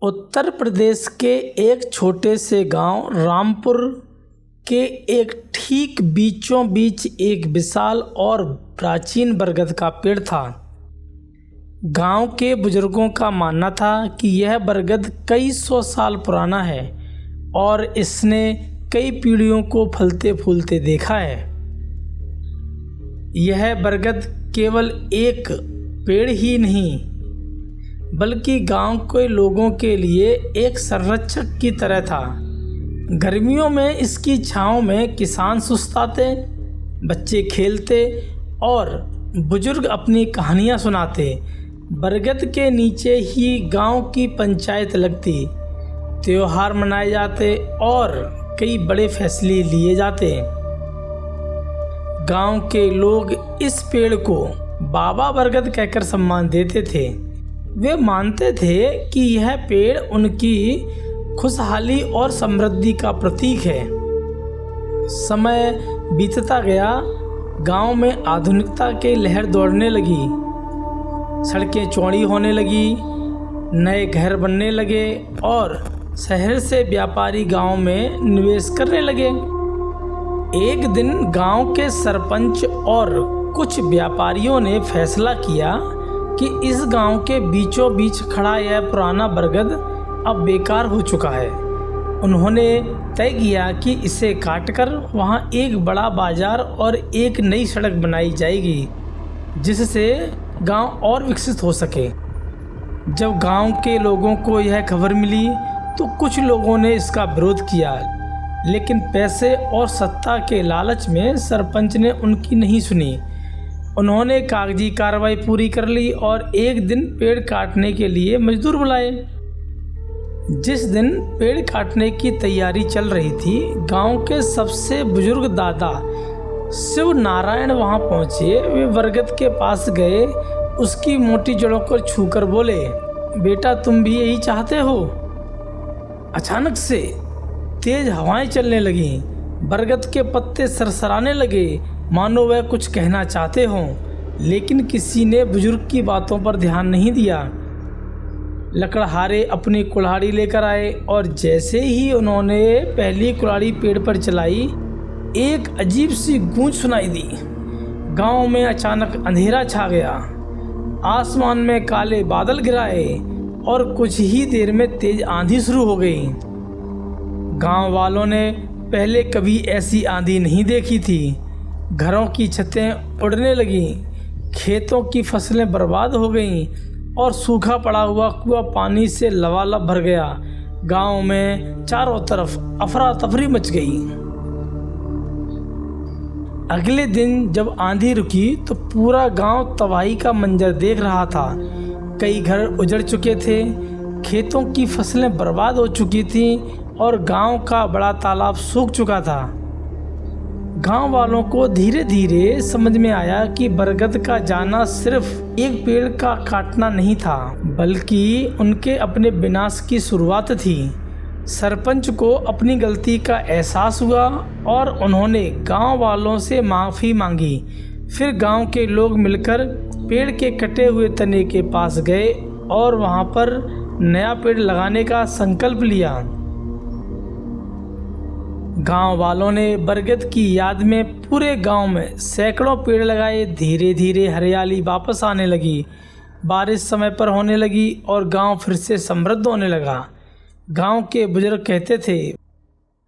उत्तर प्रदेश के एक छोटे से गांव रामपुर के एक ठीक बीचों बीच एक विशाल और प्राचीन बरगद का पेड़ था। गांव के बुजुर्गों का मानना था कि यह बरगद कई सौ साल पुराना है और इसने कई पीढ़ियों को फलते फूलते देखा है। यह बरगद केवल एक पेड़ ही नहीं बल्कि गांव के लोगों के लिए एक संरक्षक की तरह था। गर्मियों में इसकी छांव में किसान सुस्ताते, बच्चे खेलते और बुजुर्ग अपनी कहानियां सुनाते। बरगद के नीचे ही गांव की पंचायत लगती, त्योहार मनाए जाते और कई बड़े फैसले लिए जाते। गांव के लोग इस पेड़ को बाबा बरगद कहकर सम्मान देते थे। वे मानते थे कि यह पेड़ उनकी खुशहाली और समृद्धि का प्रतीक है। समय बीतता गया, गांव में आधुनिकता की लहर दौड़ने लगी। सड़कें चौड़ी होने लगी, नए घर बनने लगे और शहर से व्यापारी गांव में निवेश करने लगे। एक दिन गांव के सरपंच और कुछ व्यापारियों ने फैसला किया कि इस गांव के बीचों बीच खड़ा यह पुराना बरगद अब बेकार हो चुका है। उन्होंने तय किया कि इसे काटकर वहां एक बड़ा बाजार और एक नई सड़क बनाई जाएगी, जिससे गांव और विकसित हो सके। जब गांव के लोगों को यह खबर मिली तो कुछ लोगों ने इसका विरोध किया, लेकिन पैसे और सत्ता के लालच में सरपंच ने उनकी नहीं सुनी। उन्होंने कागजी कार्रवाई पूरी कर ली और एक दिन पेड़ काटने के लिए मजदूर बुलाए। जिस दिन पेड़ काटने की तैयारी चल रही थी, गांव के सबसे बुजुर्ग दादा शिव नारायण वहां पहुंचे। वे बरगद के पास गए, उसकी मोटी जड़ों को छूकर बोले, बेटा तुम भी यही चाहते हो? अचानक से तेज हवाएं चलने लगीं, बरगद के पत्ते सरसराने लगे, मानो वह कुछ कहना चाहते हों, लेकिन किसी ने बुजुर्ग की बातों पर ध्यान नहीं दिया। लकड़हारे अपनी कुल्हाड़ी लेकर आए और जैसे ही उन्होंने पहली कुल्हाड़ी पेड़ पर चलाई, एक अजीब सी गूंज सुनाई दी। गांव में अचानक अंधेरा छा गया, आसमान में काले बादल गिराए और कुछ ही देर में तेज आंधी शुरू हो गई। गांव वालों ने पहले कभी ऐसी आंधी नहीं देखी थी। घरों की छतें उड़ने लगीं, खेतों की फसलें बर्बाद हो गईं और सूखा पड़ा हुआ कुआं पानी से लबालब भर गया। गांव में चारों तरफ अफरा तफरी मच गई। अगले दिन जब आंधी रुकी तो पूरा गांव तबाही का मंजर देख रहा था। कई घर उजड़ चुके थे, खेतों की फसलें बर्बाद हो चुकी थीं और गांव का बड़ा तालाब सूख चुका था। गांव वालों को धीरे धीरे समझ में आया कि बरगद का जाना सिर्फ एक पेड़ का काटना नहीं था, बल्कि उनके अपने विनाश की शुरुआत थी। सरपंच को अपनी गलती का एहसास हुआ और उन्होंने गांव वालों से माफ़ी मांगी। फिर गांव के लोग मिलकर पेड़ के कटे हुए तने के पास गए और वहां पर नया पेड़ लगाने का संकल्प लिया। गांव वालों ने बरगद की याद में पूरे गांव में सैकड़ों पेड़ लगाए। धीरे धीरे हरियाली वापस आने लगी, बारिश समय पर होने लगी और गांव फिर से समृद्ध होने लगा। गांव के बुजुर्ग कहते थे,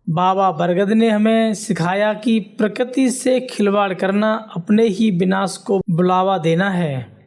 बाबा बरगद ने हमें सिखाया कि प्रकृति से खिलवाड़ करना अपने ही विनाश को बुलावा देना है।